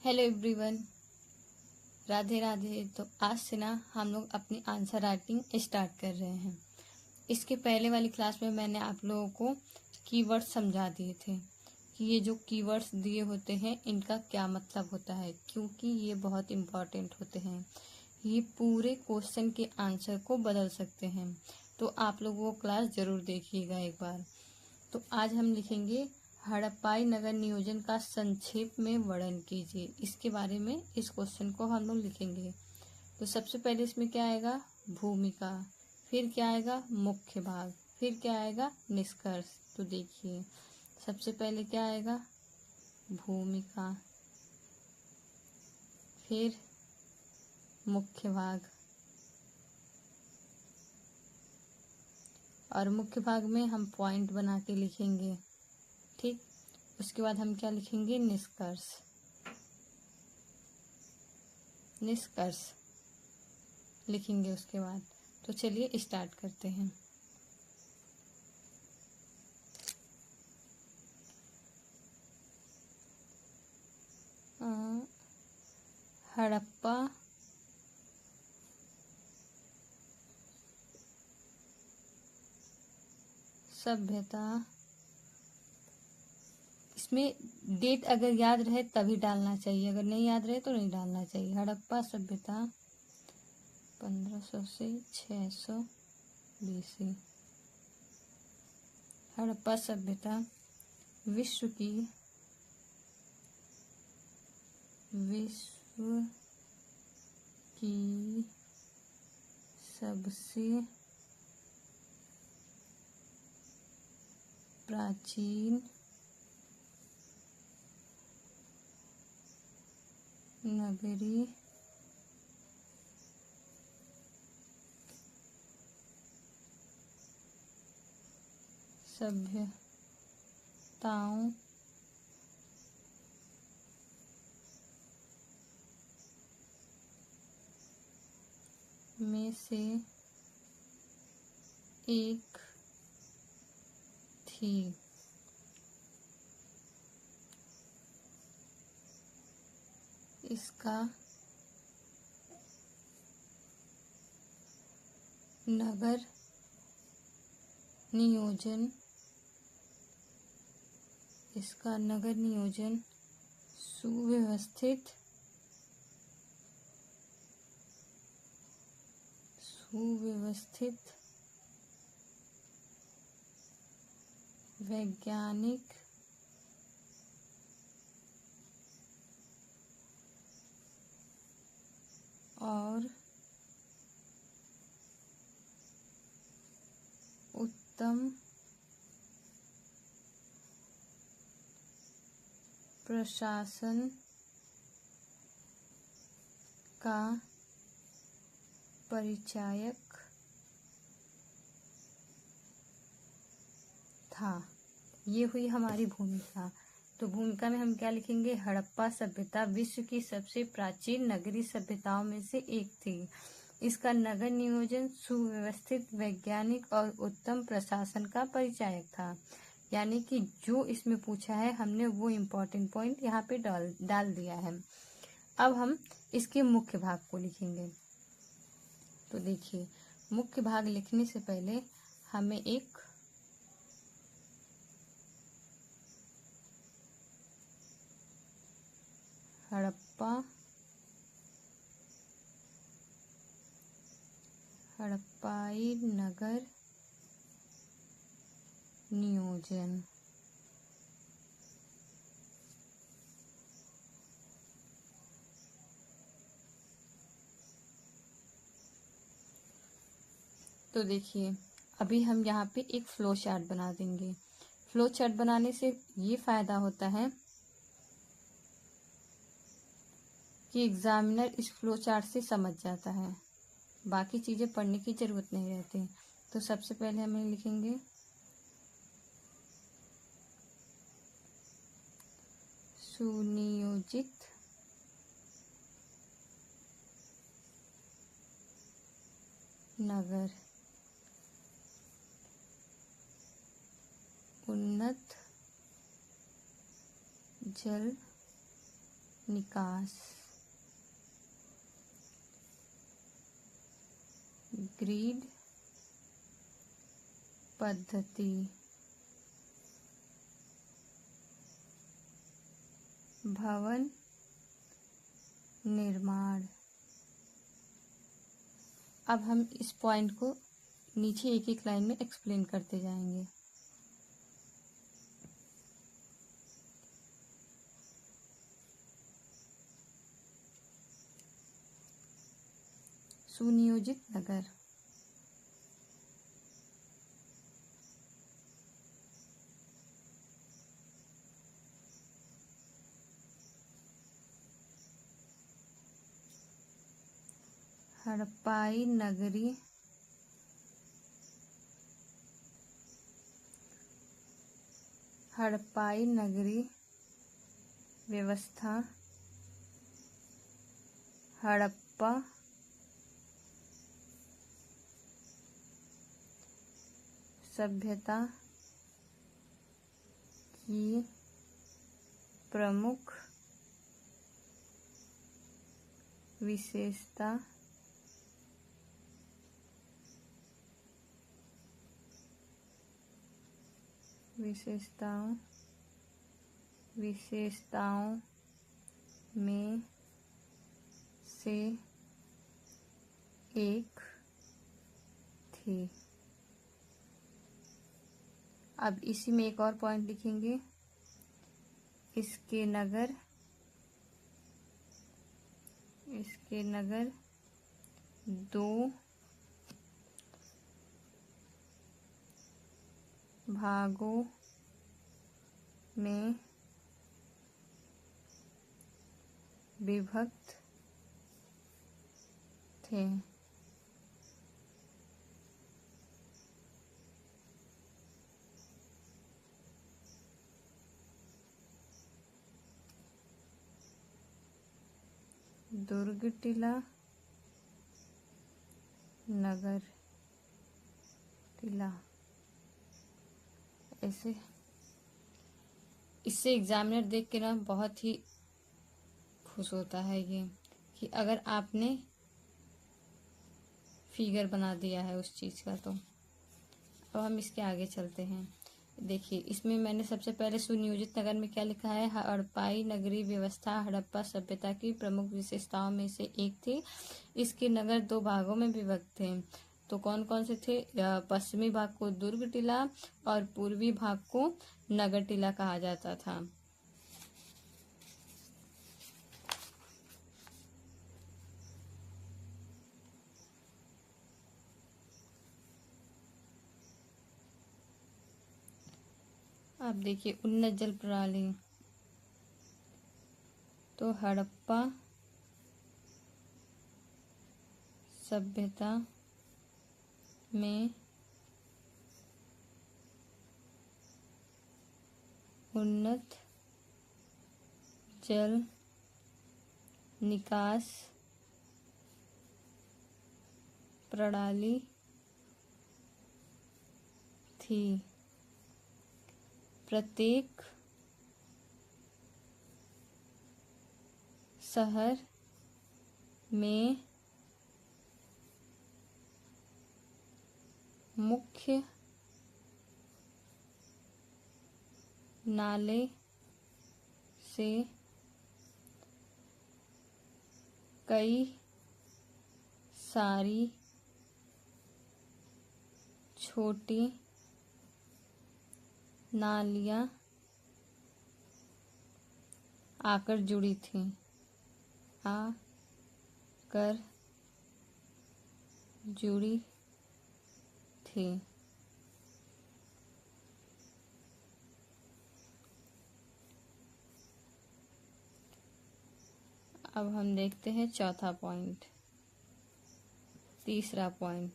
Hello everyone, Radhe Radhe. तो आज से ना हम लोग अपनी आंसर राइटिंग स्टार्ट कर रहे हैं। इसके पहले वाली क्लास में मैंने आप लोगों को कीवर्ड्स समझा दिए थे कि ये जो कीवर्ड्स दिए होते हैं इनका क्या मतलब होता है, क्योंकि ये बहुत इम्पॉर्टेंट होते हैं। ये पूरे क्वेश्चन के आंसर को बदल सकते हैं। तो आप लोग वो क्लास ज़रूर देखिएगा एक बार। तो आज हम लिखेंगे हड़प्पाई नगर नियोजन का संक्षेप में वर्णन कीजिए। इसके बारे में इस क्वेश्चन को हम लोग लिखेंगे। तो सबसे पहले इसमें क्या आएगा? भूमिका। फिर क्या आएगा? मुख्य भाग। फिर क्या आएगा? निष्कर्ष। तो देखिए, सबसे पहले क्या आएगा? भूमिका। फिर मुख्य भाग, और मुख्य भाग में हम पॉइंट बना के लिखेंगे। ठीक, उसके बाद हम क्या लिखेंगे? निष्कर्ष। निष्कर्ष लिखेंगे उसके बाद। तो चलिए स्टार्ट करते हैं। हड़प्पा सभ्यता, इसमें डेट अगर याद रहे तभी डालना चाहिए, अगर नहीं याद रहे तो नहीं डालना चाहिए। हड़प्पा सभ्यता 1500 से 600 BC। हड़प्पा सभ्यता विश्व की सबसे प्राचीन नगरीय सभ्यताओं में से एक थी। इसका नगर नियोजन सुव्यवस्थित वैज्ञानिक और उत्तम प्रशासन का परिचायक था। ये हुई हमारी भूमिका। तो भूमिका में हम क्या लिखेंगे? हड़प्पा सभ्यता विश्व की सबसे प्राचीन नगरीय सभ्यताओं में से एक थी। इसका नगर नियोजन सुव्यवस्थित, वैज्ञानिक और उत्तम प्रशासन का परिचायक था। यानी कि जो इसमें पूछा है हमने वो इम्पोर्टेंट पॉइंट यहाँ पे डाल दिया है। अब हम इसके मुख्य भाग को लिखेंगे। तो देखिए, मुख्य भाग लिखने से पहले हमें एक हड़प्पाई नगर नियोजन तो देखिए, अभी हम यहाँ पे एक फ्लो चार्ट बना देंगे। फ्लो चार्ट बनाने से ये फायदा होता है कि एग्जामिनर इस फ्लो चार्ट से समझ जाता है, बाकी चीज़ें पढ़ने की ज़रूरत नहीं रहती। तो सबसे पहले हम लिखेंगे सुनियोजित नगर, उन्नत जल निकास, ग्रिड पद्धति, भवन निर्माण। अब हम इस पॉइंट को नीचे एक एक लाइन में एक्सप्लेन करते जाएंगे। सुनियोजित नगर, हड़प्पाई नगरी व्यवस्था, हड़प्पा सभ्यता की प्रमुख विशेषताओं में से एक थी। अब इसी में एक और पॉइंट लिखेंगे, इसके नगर दो भागों में विभक्त थे। दुर्ग टीला, नगर टीला। ऐसे इससे एग्जामिनर देख के ना बहुत ही खुश होता है ये, कि अगर आपने फिगर बना दिया है उस चीज़ का। तो अब हम इसके आगे चलते हैं। देखिए, इसमें मैंने सबसे पहले सुनियोजित नगर में क्या लिखा है, हड़प्पाई नगरीय व्यवस्था हड़प्पा सभ्यता की प्रमुख विशेषताओं में से एक थी। इसके नगर दो भागों में विभक्त थे। तो कौन कौन से थे? पश्चिमी भाग को दुर्ग टीला और पूर्वी भाग को नगर टीला कहा जाता था। अब देखिए, उन्नत जल प्रणाली। तो हड़प्पा सभ्यता में उन्नत जल निकास प्रणाली थी। प्रत्येक शहर में मुख्य नाले से कई सारी छोटी नालियाँ आकर जुड़ी थी। अब हम देखते हैं चौथा पॉइंट, तीसरा पॉइंट,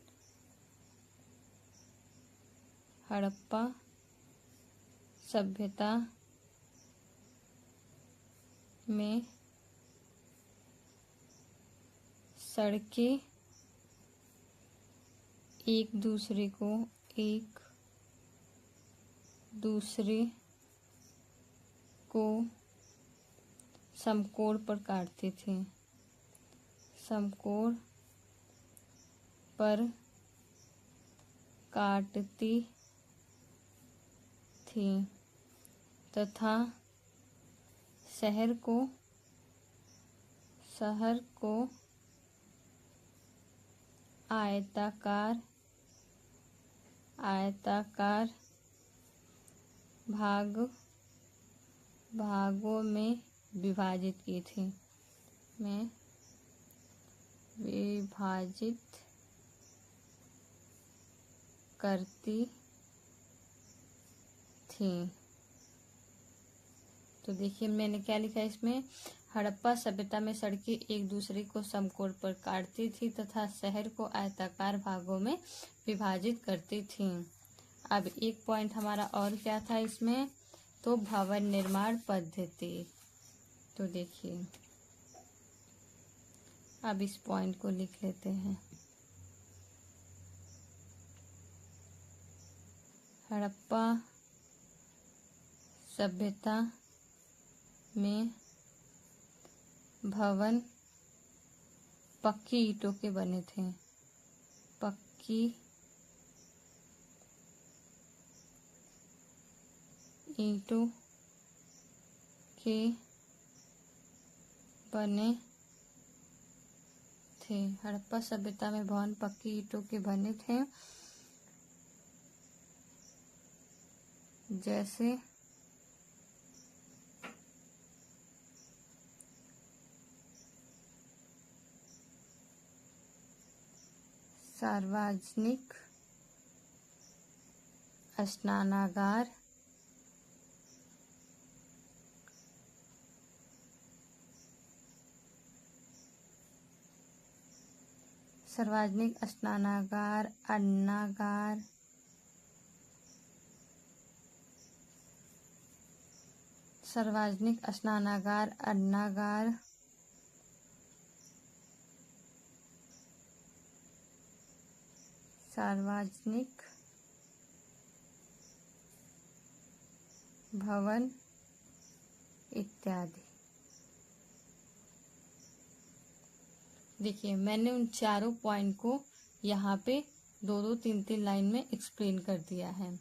हड़प्पा सभ्यता में सड़कें एक दूसरे को समकोण पर काटती थी, समकोण पर काटती थी तथा शहर को आयताकार भागों में विभाजित की थी, करती थी। तो देखिए मैंने क्या लिखा है इसमें, हड़प्पा सभ्यता में सड़कें एक दूसरे को समकोण पर काटती थी तथा शहर को आयताकार भागों में विभाजित करती थी। अब एक पॉइंट हमारा और क्या था इसमें, तो भवन निर्माण पद्धति। तो देखिए अब इस पॉइंट को लिख लेते हैं। हड़प्पा सभ्यता में भवन पक्की ईंटों के बने थे, पक्की ईंटों के बने थे। हड़प्पा सभ्यता में भवन पक्की ईंटों के बने थे, जैसे सार्वजनिक स्नानागार, अन्नागार, सार्वजनिक स्नानागार, अन्नागार, सार्वजनिक भवन इत्यादि। देखिए मैंने उन चारों पॉइंट को यहाँ पे 2-2, 3-3 लाइन में एक्सप्लेन कर दिया है।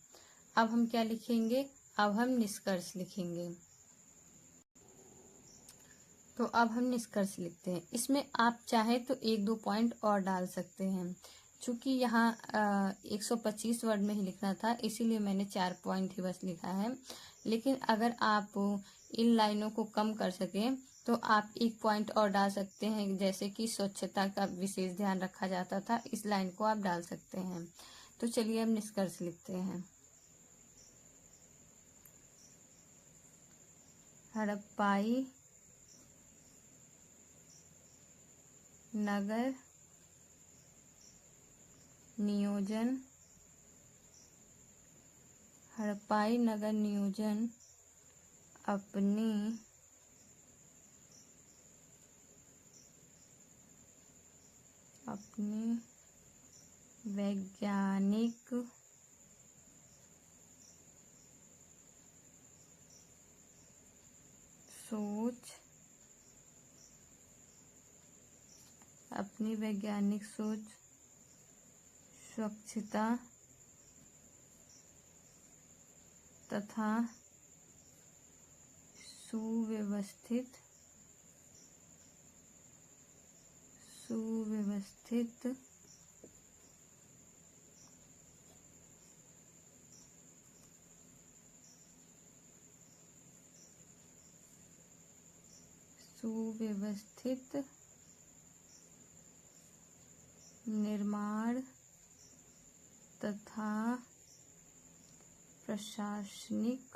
अब हम क्या लिखेंगे, अब हम निष्कर्ष लिखेंगे। तो अब हम निष्कर्ष लिखते हैं। इसमें आप चाहे तो 1-2 पॉइंट और डाल सकते हैं। चूंकि यहाँ 125 वर्ड में ही लिखना था, इसीलिए मैंने 4 पॉइंट ही बस लिखा है। लेकिन अगर आप इन लाइनों को कम कर सकें तो आप 1 पॉइंट और डाल सकते हैं, जैसे कि स्वच्छता का विशेष ध्यान रखा जाता था, इस लाइन को आप डाल सकते हैं। तो चलिए हम निष्कर्ष लिखते हैं। हड़प्पाई नगर नियोजन, हड़प्पाई नगर नियोजन अपनी वैज्ञानिक सोच, स्वच्छता तथा सुव्यवस्थित निर्माण तथा प्रशासनिक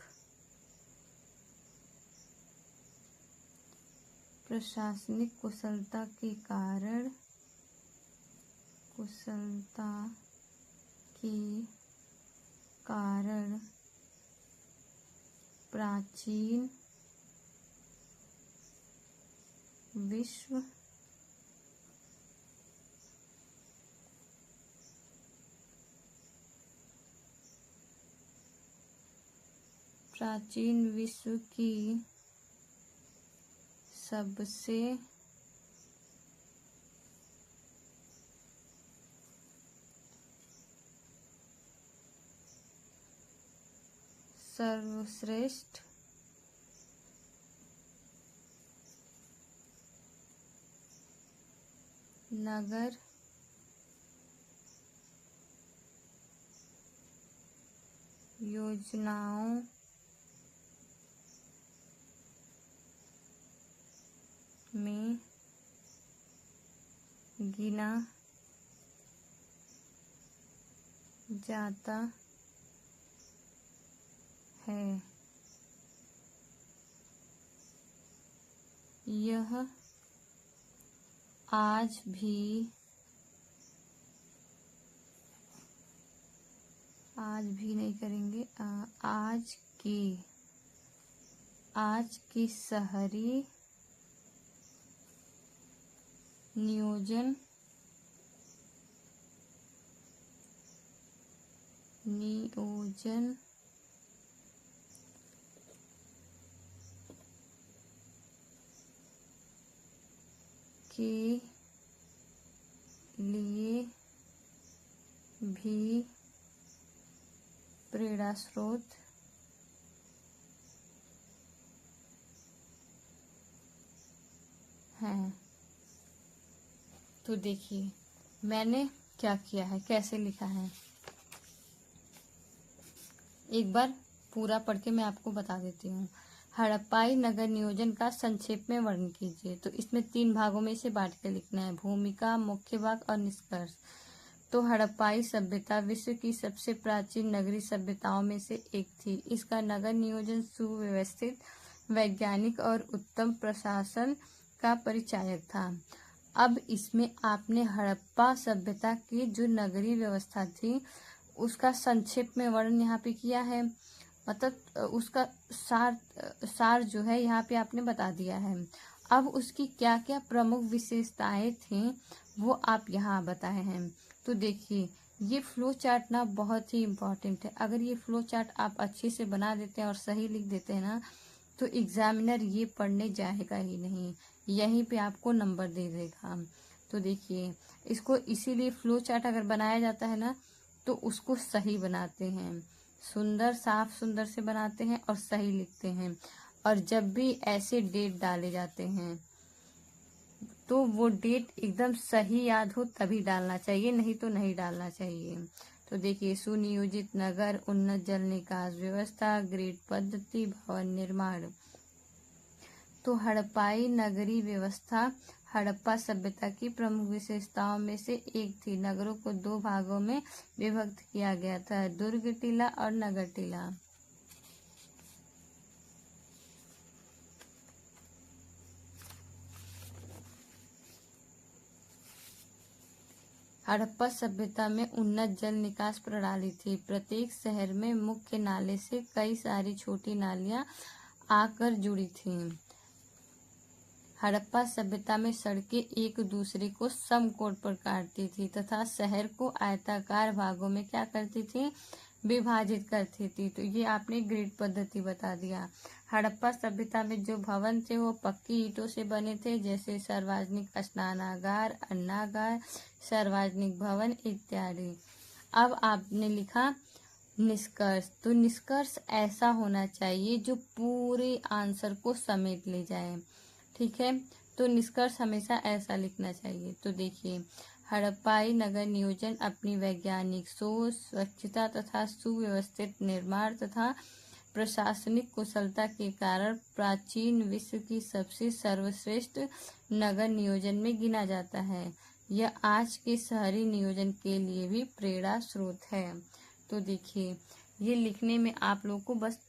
कुशलता के कारण प्राचीन विश्व की सबसे सर्वश्रेष्ठ नगर योजनाओं में गिना जाता है। यह आज भी नहीं करेंगे, आज की शहरी नियोजन के लिए भी प्रेरणा स्रोत हैं। तो देखिए मैंने क्या किया है, कैसे लिखा है, एक बार पूरा पढ़ के मैं आपको बता देती हूँ। हड़प्पाई नगर नियोजन का संक्षेप में वर्णन कीजिए। तो इसमें 3 भागों में इसे बांट के लिखना है, भूमिका, मुख्य भाग और निष्कर्ष। तो हड़प्पाई सभ्यता विश्व की सबसे प्राचीन नगरीय सभ्यताओं में से एक थी। इसका नगर नियोजन सुव्यवस्थित, वैज्ञानिक और उत्तम प्रशासन का परिचायक था। अब इसमें आपने हड़प्पा सभ्यता की जो नगरीय व्यवस्था थी उसका संक्षेप में वर्णन यहाँ पे किया है, मतलब उसका सार जो है यहाँ पे आपने बता दिया है। अब उसकी क्या क्या प्रमुख विशेषताएं थी वो आप यहाँ बताए हैं। तो देखिए ये फ्लो चार्ट ना बहुत ही इम्पोर्टेंट है। अगर ये फ्लो चार्ट आप अच्छे से बना देते हैं और सही लिख देते हैं ना तो एग्जामिनर ये पढ़ने जाएगा ही नहीं, यहीं पे आपको नंबर दे देगा। तो देखिए इसको इसीलिए फ्लो चार्ट अगर बनाया जाता है ना तो उसको सही बनाते हैं, सुंदर साफ सुंदर से बनाते हैं और सही लिखते हैं। और जब भी ऐसे डेट डाले जाते हैं तो वो डेट एकदम सही याद हो तभी डालना चाहिए, नहीं तो नहीं डालना चाहिए। तो देखिए सुनियोजित नगर, उन्नत जल निकास व्यवस्था, ग्रिड पद्धति, भवन निर्माण। तो हड़प्पाई नगरीय व्यवस्था हड़प्पा सभ्यता की प्रमुख विशेषताओं में से एक थी। नगरों को 2 भागों में विभक्त किया गया था, दुर्ग टीला और नगर टीला। हड़प्पा सभ्यता में उन्नत जल निकास प्रणाली थी। प्रत्येक शहर में मुख्य नाले से कई सारी छोटी नालियां आकर जुड़ी थीं। हड़प्पा सभ्यता में सड़कें एक दूसरे को समकोण पर काटती थी तथा शहर को आयताकार भागों में क्या करती थी, विभाजित करती थी। तो ये आपने ग्रिड पद्धति बता दिया। हड़प्पा सभ्यता में जो भवन थे वो पक्की ईंटों से बने थे, जैसे सार्वजनिक स्नानागार, अन्नागार, सार्वजनिक भवन इत्यादि। अब आपने लिखा निष्कर्ष। तो निष्कर्ष ऐसा होना चाहिए जो पूरे आंसर को समेट ले जाए, ठीक है। तो निष्कर्ष हमेशा ऐसा लिखना चाहिए। तो देखिए हड़प्पाई नगर नियोजन अपनी वैज्ञानिक सोच, स्वच्छता तथा सुव्यवस्थित निर्माण तथा प्रशासनिक कुशलता के कारण प्राचीन विश्व की सबसे सर्वश्रेष्ठ नगर नियोजन में गिना जाता है। यह आज के शहरी नियोजन के लिए भी प्रेरणा स्रोत है। तो देखिए ये लिखने में आप लोगों को बस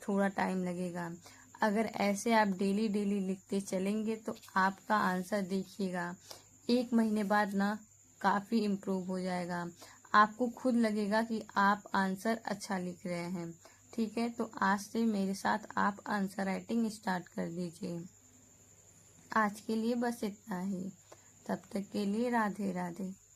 थोड़ा टाइम लगेगा। अगर ऐसे आप डेली डेली लिखते चलेंगे तो आपका आंसर देखिएगा 1 महीने बाद ना काफ़ी इम्प्रूव हो जाएगा। आपको खुद लगेगा कि आप आंसर अच्छा लिख रहे हैं, ठीक है। तो आज से मेरे साथ आप आंसर राइटिंग स्टार्ट कर दीजिए। आज के लिए बस इतना ही, तब तक के लिए राधे राधे।